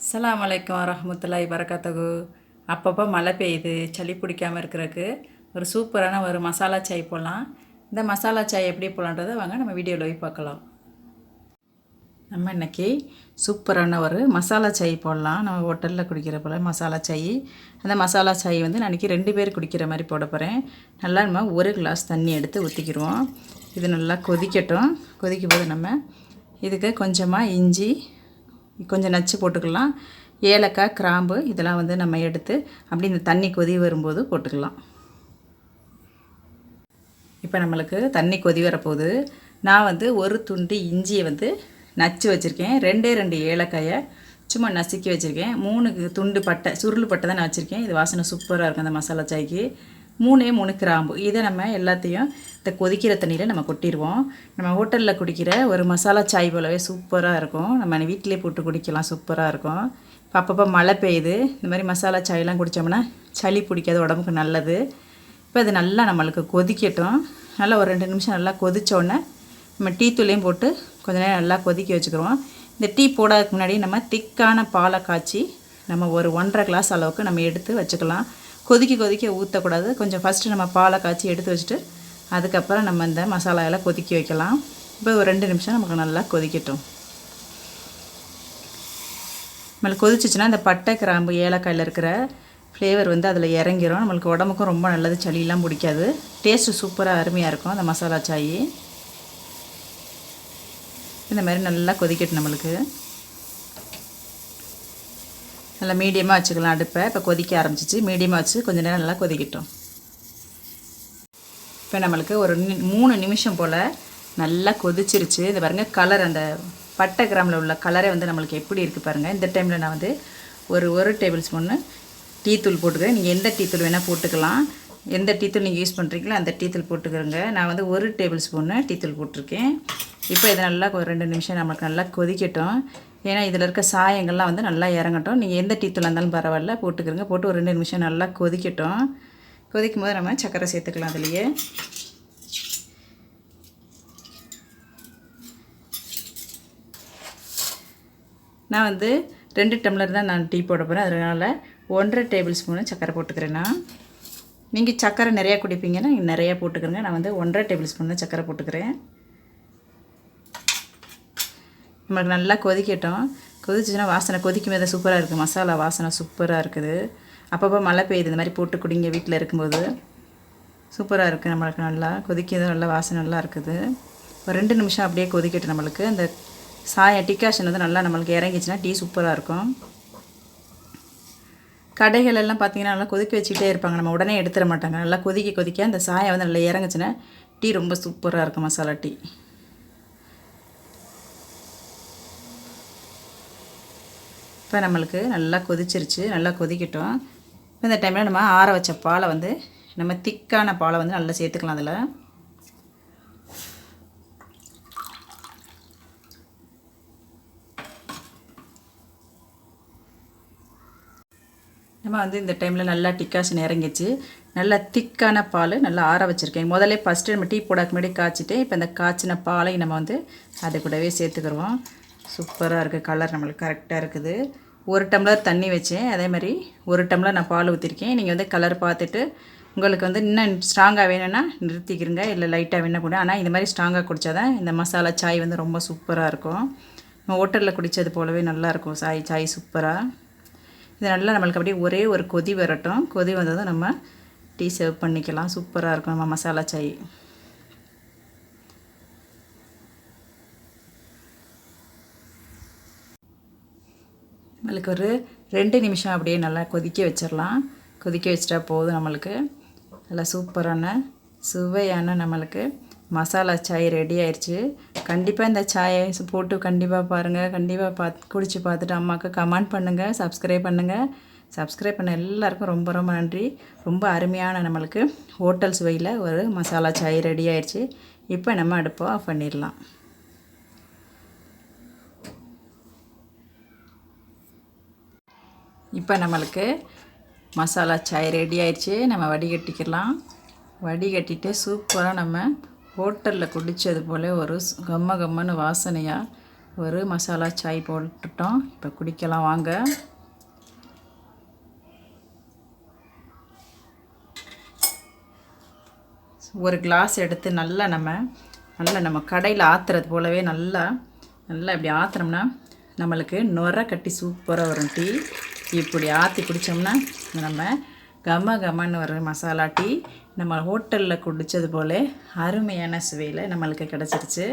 அஸ்ஸலாமு அலைக்கும் வரஹ்மத்துல்லாஹி வரகாத்துஹு. அப்பப்போ மழை பெய்யுது, சளி பிடிக்காமல் இருக்கிறதுக்கு ஒரு சூப்பரான ஒரு மசாலா சாய் போடலாம். இந்த மசாலா சாய் எப்படி போடலான்றதை வாங்க நம்ம வீடியோவில் போய் பார்க்கலாம். நம்ம இன்றைக்கி சூப்பரான ஒரு மசாலா சாய் போடலாம். நம்ம ஹோட்டலில் குடிக்கிற போல் மசாலா சாய். அந்த மசாலா சாய் வந்து நான் இன்றைக்கி 2 பேர் குடிக்கிற மாதிரி போட போகிறேன். நல்லா நம்ம 1 கிளாஸ் தண்ணி எடுத்து ஊற்றிக்கிடுவோம். இது நல்லா கொதிக்கட்டும். கொதிக்கும் போது நம்ம இதுக்கு கொஞ்சமாக இஞ்சி, கொஞ்சம் நச்சு போட்டுக்கலாம். ஏலக்காய், கிராம்பு இதெல்லாம் வந்து நம்ம எடுத்து அப்படி இந்த தண்ணி கொதி வரும்போது போட்டுக்கலாம். இப்போ நம்மளுக்கு தண்ணி கொதி வரப்போகுது. நான் வந்து ஒரு துண்டு இஞ்சியை வந்து நச்சு வச்சுருக்கேன். 2 ஏலக்காயை சும்மா நசுக்கி வச்சுருக்கேன். 3 துண்டு பட்டை, சுருள் பட்டை தான் நான் வச்சுருக்கேன். இது வாசனை சூப்பராக இருக்கும் அந்த மசாலா சாய்க்கு. 3 கிராம்பு. இதை நம்ம எல்லாத்தையும் இந்த கொதிக்கிற தண்ணியில் நம்ம கொட்டிடுவோம். நம்ம ஹோட்டலில் குடிக்கிற ஒரு மசாலா சாய் போலவே சூப்பராக இருக்கும். நம்ம வீட்டிலே போட்டு குடிக்கலாம், சூப்பராக இருக்கும். இப்போ அப்பப்போ மழை பெய்யுது. இந்த மாதிரி மசாலா சாயெல்லாம் குடித்தோம்னா சளி பிடிக்காது, உடம்புக்கு நல்லது. இப்போ அது நல்லா நம்மளுக்கு கொதிக்கட்டும். நல்லா ஒரு 2 நிமிஷம் நல்லா கொதித்தோடனே நம்ம டீ தூளையும் போட்டு கொஞ்ச நேரம் நல்லா கொதிக்க வச்சுக்கிறோம். இந்த டீ போடாததுக்கு முன்னாடி நம்ம திக்கான பாலை காய்ச்சி நம்ம ஒரு 1.5 கிளாஸ் அளவுக்கு நம்ம எடுத்து வச்சுக்கலாம். கொதிக்க ஊற்றக்கூடாது. கொஞ்சம் ஃபஸ்ட்டு நம்ம பாலை காய்ச்சி எடுத்து வச்சுட்டு அதுக்கப்புறம் நம்ம இந்த மசாலாவெல்லாம் கொதிக்க வைக்கலாம். இப்போ ஒரு 2 நிமிஷம் நமக்கு நல்லா கொதிக்கட்டும். நம்மளுக்கு கொதிச்சிச்சுன்னா இந்த பட்டை, கிராம்பு, ஏலக்காயில் இருக்கிற ஃப்ளேவர் வந்து அதில் இறங்கிரும். நம்மளுக்கு உடம்புக்கும் ரொம்ப நல்லது, சளியெல்லாம் பிடிக்காது. டேஸ்ட்டு சூப்பராக அருமையாக இருக்கும் அந்த மசாலா சாய். இந்த மாதிரி நல்லா கொதிக்கட்டும். நம்மளுக்கு நல்லா மீடியமாக வச்சுக்கலாம் அடுப்பை. இப்போ கொதிக்க ஆரம்பிச்சிச்சு. மீடியமாக வச்சு கொஞ்சம் நேரம் நல்லா கொதிக்கட்டும். இப்போ நம்மளுக்கு ஒரு 3 நிமிஷம் போல் நல்லா கொதிச்சிருச்சு. இந்த பாருங்கள் கலர், அந்த பட்டை கிராமில் உள்ள கலரே வந்து நம்மளுக்கு எப்படி இருக்குது பாருங்கள். இந்த டைமில் நான் வந்து ஒரு டேபிள் ஸ்பூன்னு டீ தூள் போட்டுக்கிறேன். நீங்கள் எந்த டீ தூள் வேணால் போட்டுக்கலாம். எந்த டீ தூள் நீங்கள் யூஸ் பண்ணுறீங்களோ அந்த டீ தூள் போட்டுக்கிறோங்க. நான் வந்து 1 டேபிள் ஸ்பூன்னு டீ தூள் போட்டிருக்கேன். இப்போ இதை நல்லா ஒரு 2 நிமிஷம் நமக்கு நல்லா கொதிக்கட்டும். ஏன்னா இதில் இருக்க சாயங்கள்லாம் வந்து நல்லா இறங்கட்டும். நீங்கள் எந்த டீ தூளாக இருந்தாலும் பரவாயில்ல போட்டுக்கிறோங்க. போட்டு ஒரு 2 நிமிஷம் நல்லா கொதிக்கட்டும். கொதிக்கும் போது நம்ம சர்க்கரை சேர்த்துக்கலாம். அதுலேயே நான் வந்து 2 டம்ளர் தான் நான் டீ போட போகிறேன். அதனால் 1.5 டேபிள் ஸ்பூனு சர்க்கரை போட்டுக்கிறேன்னா, நீங்கள் சர்க்கரை நிறையா குடிப்பீங்கன்னா நிறையா போட்டுக்கிறேங்க. நான் வந்து 1.5 டேபிள் ஸ்பூன் தான் சர்க்கரை போட்டுக்கிறேன். நம்மளுக்கு நல்லா கொதிக்கட்டும். கொதிச்சுன்னா வாசனை கொதிக்கும் போது சூப்பராக இருக்குது. மசாலா வாசனை சூப்பராக இருக்குது. அப்பப்போ மழை பெய்யுது, இந்த மாதிரி போட்டு குடிங்க வீட்டில் இருக்கும்போது. சூப்பராக இருக்குது. நம்மளுக்கு நல்லா கொதிக்கிறது, நல்லா வாசனை நல்லா இருக்குது. ஒரு 2 நிமிஷம் அப்படியே கொதிக்கட்டும். நம்மளுக்கு அந்த டிகாஷன் வந்து நல்லா நம்மளுக்கு இறங்கிச்சுன்னா டீ சூப்பராக இருக்கும். கடைகள் எல்லாம் பார்த்திங்கன்னா நல்லா கொதிக்க வச்சுக்கிட்டே இருப்பாங்க. நம்ம உடனே எடுத்துட மாட்டாங்க. நல்லா கொதிக்க அந்த சாயம் வந்து நல்லா இறங்குச்சுன்னா டீ ரொம்ப சூப்பராக இருக்கும், மசாலா டீ. இப்போ நம்மளுக்கு நல்லா கொதிச்சிருச்சு. நல்லா கொதிக்கட்டும். இப்போ இந்த டைமில் நம்ம ஆற வச்ச பாலை வந்து நம்ம திக்கான பாலை வந்து நல்லா சேர்த்துக்கலாம். அதில் நம்ம வந்து இந்த டைமில் நல்லா டிகாஷன் இறங்கிச்சு. நல்லா திக்கான பால் நல்லா ஆற வச்சுருக்கேன். முதல்ல ஃபஸ்ட்டு நம்ம டீ போடாக்கு முன்னாடி காய்ச்சிட்டு இப்போ இந்த காய்ச்சின பாலை நம்ம வந்து அது கூடவே சேர்த்துக்கிறோம். சூப்பராக இருக்குது. கலர் நம்மளுக்கு கரெக்டாக இருக்குது. 1 டம்ளர் தண்ணி வச்சேன். அதே மாதிரி 1 டம்ளர் நான் பால் ஊற்றிருக்கேன். நீங்கள் வந்து கலர் பார்த்துட்டு உங்களுக்கு வந்து இன்னும் ஸ்ட்ராங்காக வேணும்னா நிறுத்திக்கிறங்க, இல்லை லைட்டாக வேணால் கூட. ஆனால் இந்த மாதிரி ஸ்ட்ராங்காக குடித்தா தான் இந்த மசாலா சாய் வந்து ரொம்ப சூப்பராக இருக்கும். நம்ம ஹோட்டலில் குடித்தது போலவே நல்லாயிருக்கும் சாய் சூப்பராக. இது நல்லா நம்மளுக்கு அப்படியே ஒரே ஒரு கொதி வரட்டும். கொதி வந்ததும் நம்ம டீ சர்வ் பண்ணிக்கலாம். சூப்பராக இருக்கும் நம்ம மசாலா சாய். நம்மளுக்கு ஒரு 2 நிமிஷம் அப்படியே நல்லா கொதிக்க வச்சிடலாம். கொதிக்க வச்சிட்டா போதும். நம்மளுக்கு நல்லா சூப்பரான சுவையான நம்மளுக்கு மசாலா சாய் ரெடி ஆயிடுச்சு. கண்டிப்பாக இந்த சாயை போட்டு கண்டிப்பாக பாருங்கள். கண்டிப்பாக குடிச்சு பார்த்துட்டு அம்மாவுக்கு கமெண்ட் பண்ணுங்கள், சப்ஸ்கிரைப் பண்ணுங்கள். சப்ஸ்கிரைப் பண்ண எல்லாருக்கும் ரொம்ப ரொம்ப நன்றி. ரொம்ப அருமையான நம்மளுக்கு ஹோட்டல் சுவையில் ஒரு மசாலா சாய் ரெடி ஆயிடுச்சு. இப்போ நம்ம அடுப்பை ஆஃப் பண்ணிடலாம். இப்போ நம்மளுக்கு மசாலா சாய் ரெடி ஆயிடுச்சு. நம்ம வடிகட்டிக்கலாம். வடிகட்டிட்டு சூப்பராக நம்ம ஹோட்டலில் குடித்தது போல் ஒரு கம்மன்னு வாசனையாக ஒரு மசாலா சாய் போட்டுட்டோம். இப்போ குடிக்கலாம் வாங்க. ஒரு கிளாஸ் எடுத்து நல்லா நம்ம கடையில் ஆற்றுறது போலவே நல்லா இப்படி ஆற்றுனோம்னா நம்மளுக்கு நுரை கட்டி சூப்பராக வரும் டீ. இப்படி ஆற்றி குடித்தோம்னா நம்ம கமன்னு வர மசாலா டீ நம்ம ஹோட்டலில் குடித்தது போல அருமையான சுவையில் நம்மளுக்கு கிடச்சிருச்சு.